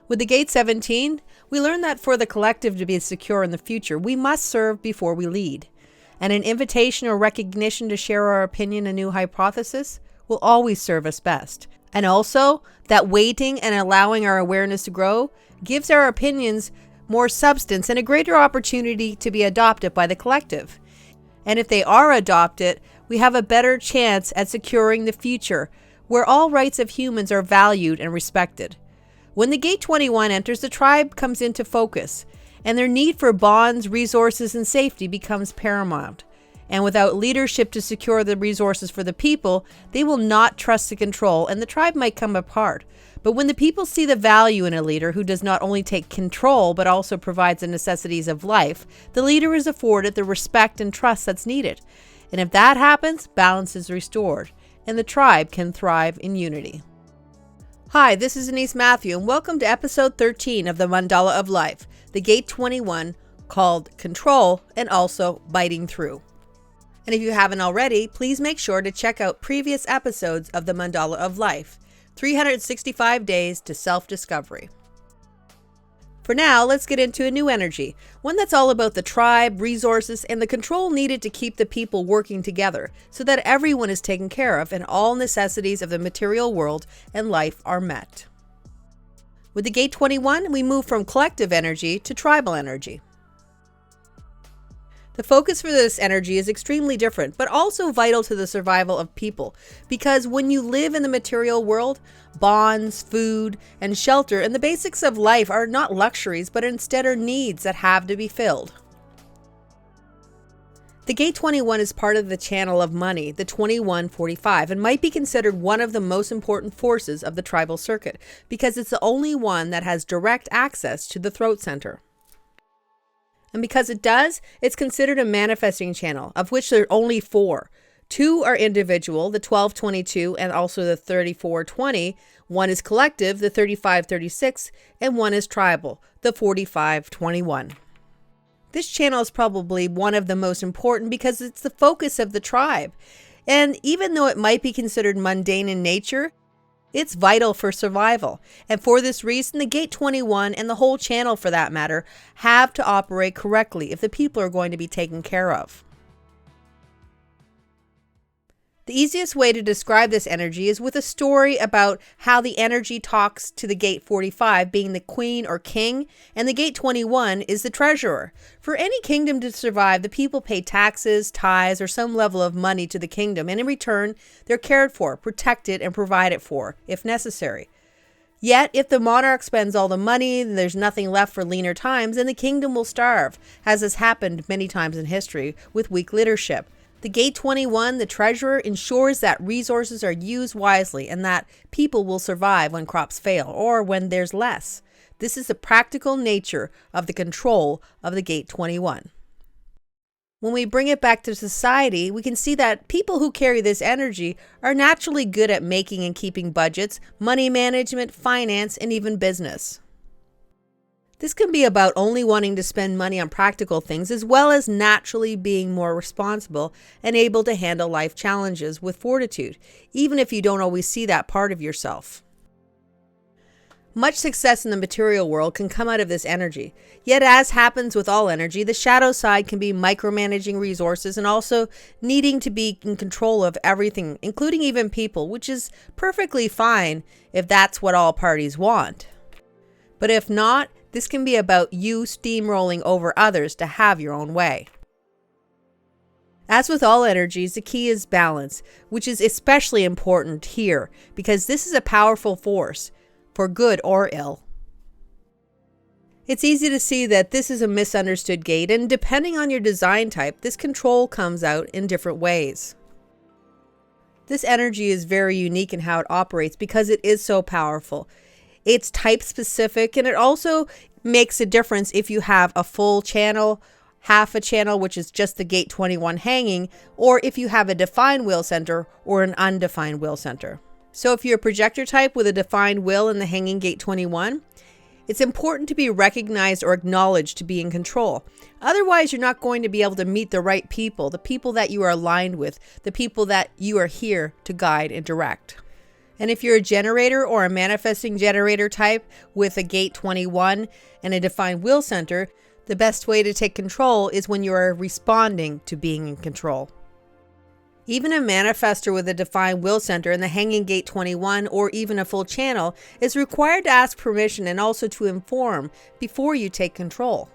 With the Gate 17, we learn that for the collective to be secure in the future, we must serve before we lead. And an invitation or recognition to share our opinion, a new hypothesis, will always serve us best. And also, that waiting and allowing our awareness to grow gives our opinions more substance and a greater opportunity to be adopted by the collective. And if they are adopted, we have a better chance at securing the future where all rights of humans are valued and respected. When the Gate 21 enters, the tribe comes into focus, and their need for bonds, resources, and safety becomes paramount. And without leadership to secure the resources for the people, they will not trust the control, and the tribe might come apart. But when the people see the value in a leader who does not only take control, but also provides the necessities of life, the leader is afforded the respect and trust that's needed. And if that happens, balance is restored, and the tribe can thrive in unity. Hi, this is Denise Matthew, and welcome to episode 13 of the Mandala of Life, the Gate 21, called Control and also Biting Through. And if you haven't already, please make sure to check out previous episodes of the Mandala of Life, 365 Days to Self-Discovery. For now, let's get into a new energy, one that's all about the tribe, resources, and the control needed to keep the people working together so that everyone is taken care of and all necessities of the material world and life are met. With the Gate 21, we move from collective energy to tribal energy. The focus for this energy is extremely different, but also vital to the survival of people, because when you live in the material world, bonds, food, and shelter and the basics of life are not luxuries, but instead are needs that have to be filled. The Gate 21 is part of the channel of money, the 2145, and might be considered one of the most important forces of the tribal circuit, because it's the only one that has direct access to the throat center. And because it does, it's considered a manifesting channel, of which there are only 4. 2 are individual, the 1222 and also the 3420. 1 is collective, the 3536, and 1 is tribal, the 4521. This channel is probably one of the most important because it's the focus of the tribe. And even though it might be considered mundane in nature, it's vital for survival. And for this reason, the Gate 21 and the whole channel for that matter have to operate correctly if the people are going to be taken care of. The easiest way to describe this energy is with a story about how the energy talks to the Gate 45 being the queen or king, and the Gate 21 is the treasurer. For any kingdom to survive, the people pay taxes, tithes, or some level of money to the kingdom, and in return, they're cared for, protected, and provided for, if necessary. Yet, if the monarch spends all the money and there's nothing left for leaner times, then the kingdom will starve, as has happened many times in history with weak leadership. The Gate 21, the treasurer, ensures that resources are used wisely and that people will survive when crops fail or when there's less. This is the practical nature of the control of the Gate 21. When we bring it back to society, we can see that people who carry this energy are naturally good at making and keeping budgets, money management, finance, and even business. This can be about only wanting to spend money on practical things, as well as naturally being more responsible and able to handle life challenges with fortitude, even if you don't always see that part of yourself. Much success in the material world can come out of this energy. Yet, as happens with all energy, the shadow side can be micromanaging resources and also needing to be in control of everything, including even people, which is perfectly fine if that's what all parties want. But if not, this can be about you steamrolling over others to have your own way. As with all energies, the key is balance, which is especially important here because this is a powerful force, for good or ill. It's easy to see that this is a misunderstood gate, and depending on your design type, this control comes out in different ways. This energy is very unique in how it operates because it is so powerful. It's type specific, and it also makes a difference if you have a full channel, half a channel, which is just the Gate 21 hanging, or if you have a defined will center or an undefined will center. So if you're a projector type with a defined will in the hanging Gate 21, it's important to be recognized or acknowledged to be in control. Otherwise, you're not going to be able to meet the right people, the people that you are aligned with, the people that you are here to guide and direct. And if you're a generator or a manifesting generator type with a gate 21 and a defined will center, the best way to take control is when you are responding to being in control. Even a manifestor with a defined will center in the hanging gate 21 or even a full channel is required to ask permission and also to inform before you take control.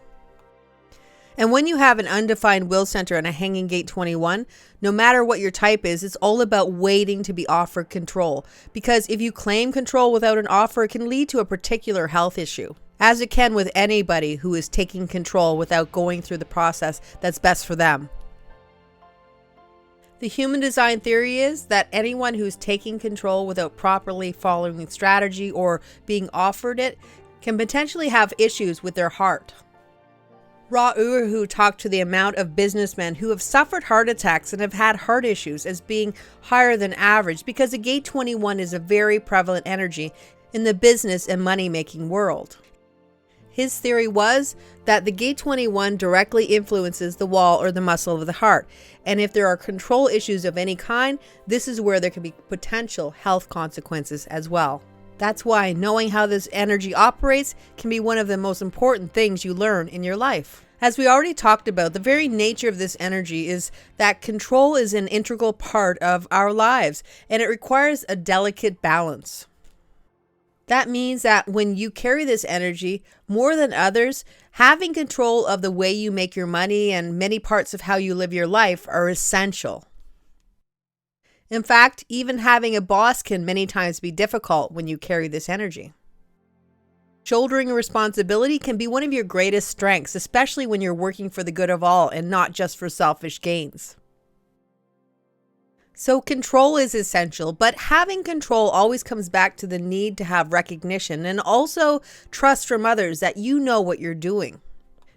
And when you have an undefined will center and a hanging gate 21, no matter what your type is, it's all about waiting to be offered control. Because if you claim control without an offer, it can lead to a particular health issue, as it can with anybody who is taking control without going through the process that's best for them. The human design theory is that anyone who's taking control without properly following strategy or being offered it can potentially have issues with their heart. Ra Uru talked to the amount of businessmen who have suffered heart attacks and have had heart issues as being higher than average because the gate 21 is a very prevalent energy in the business and money-making world. His theory was that the gate 21 directly influences the wall or the muscle of the heart. And if there are control issues of any kind, this is where there can be potential health consequences as well. That's why knowing how this energy operates can be one of the most important things you learn in your life. As we already talked about, the very nature of this energy is that control is an integral part of our lives, and it requires a delicate balance. That means that when you carry this energy more than others, having control of the way you make your money and many parts of how you live your life are essential. In fact, even having a boss can many times be difficult when you carry this energy. Shouldering responsibility can be one of your greatest strengths, especially when you're working for the good of all and not just for selfish gains. So control is essential, but having control always comes back to the need to have recognition and also trust from others that you know what you're doing.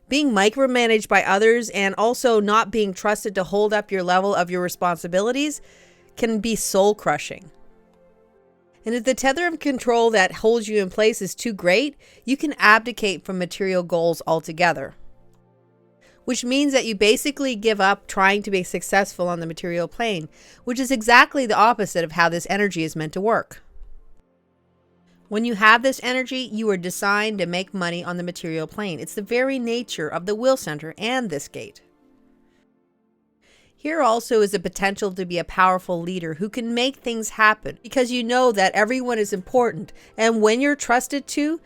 Being micromanaged by others and also not being trusted to hold up your level of your responsibilities can be soul crushing. And if the tether of control that holds you in place is too great, you can abdicate from material goals altogether. Which means that you basically give up trying to be successful on the material plane, which is exactly the opposite of how this energy is meant to work. When you have this energy, you are designed to make money on the material plane. It's the very nature of the will center and this gate. Here also is a potential to be a powerful leader who can make things happen because you know that everyone is important. And when you're trusted to,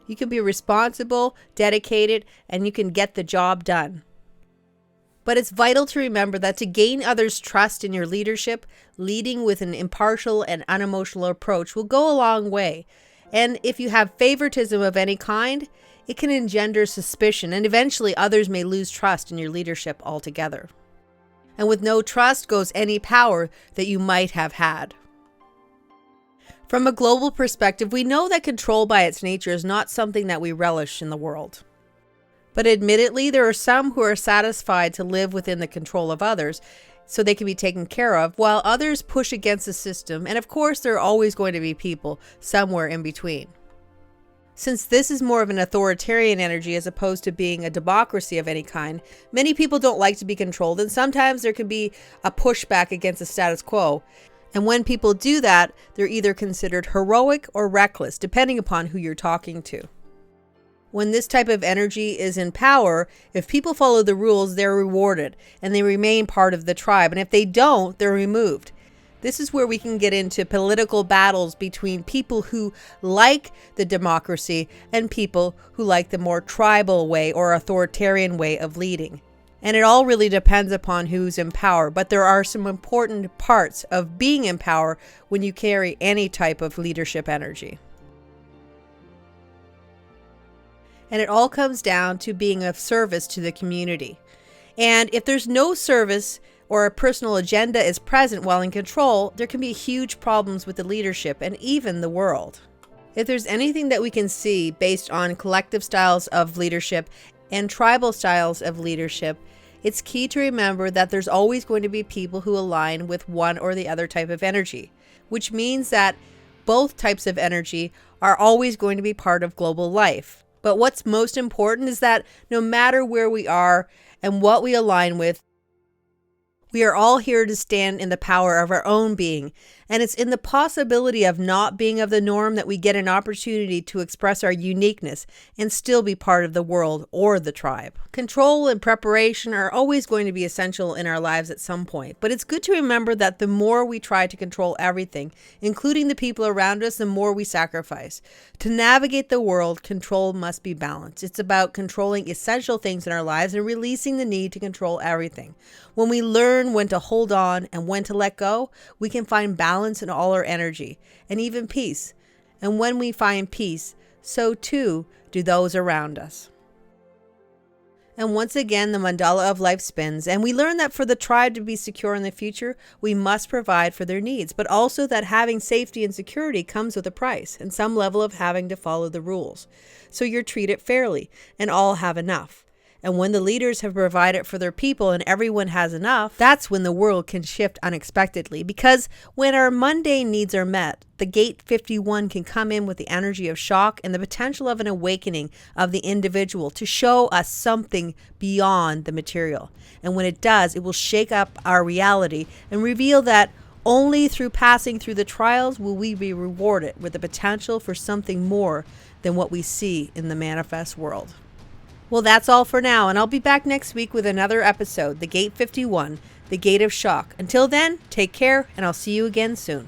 you can be responsible, dedicated, and you can get the job done. But it's vital to remember that to gain others' trust in your leadership, leading with an impartial and unemotional approach will go a long way. And if you have favoritism of any kind, it can engender suspicion, and eventually others may lose trust in your leadership altogether. And with no trust goes any power that you might have had. From a global perspective, we know that control by its nature is not something that we relish in the world. But admittedly, there are some who are satisfied to live within the control of others so they can be taken care of, while others push against the system. And of course, there are always going to be people somewhere in between. Since this is more of an authoritarian energy as opposed to being a democracy of any kind, many people don't like to be controlled, and sometimes there can be a pushback against the status quo. And when people do that, they're either considered heroic or reckless, depending upon who you're talking to. When this type of energy is in power, if people follow the rules, they're rewarded and they remain part of the tribe. And if they don't, they're removed. This is where we can get into political battles between people who like the democracy and people who like the more tribal way or authoritarian way of leading. And it all really depends upon who's in power, but there are some important parts of being in power when you carry any type of leadership energy. And it all comes down to being of service to the community. And if there's no service or a personal agenda is present while in control, there can be huge problems with the leadership and even the world. If there's anything that we can see based on collective styles of leadership and tribal styles of leadership, it's key to remember that there's always going to be people who align with one or the other type of energy, which means that both types of energy are always going to be part of global life. But what's most important is that no matter where we are and what we align with, we are all here to stand in the power of our own being And it's in the possibility of not being of the norm that we get an opportunity to express our uniqueness and still be part of the world or the tribe. Control and preparation are always going to be essential in our lives at some point, but it's good to remember that the more we try to control everything, including the people around us, the more we sacrifice. To navigate the world, control must be balanced. It's about controlling essential things in our lives and releasing the need to control everything. When we learn when to hold on and when to let go, we can find balance in all our energy and even peace. And when we find peace, so too do those around us. And once again, the mandala of life spins, and we learn that for the tribe to be secure in the future, we must provide for their needs, but also that having safety and security comes with a price and some level of having to follow the rules. So you're treated fairly and all have enough. And when the leaders have provided for their people and everyone has enough, that's when the world can shift unexpectedly. Because when our mundane needs are met, the gate 51 can come in with the energy of shock and the potential of an awakening of the individual to show us something beyond the material. And when it does, it will shake up our reality and reveal that only through passing through the trials will we be rewarded with the potential for something more than what we see in the manifest world. Well, that's all for now, and I'll be back next week with another episode, The Gate 51, The Gate of Shock. Until then, take care, and I'll see you again soon.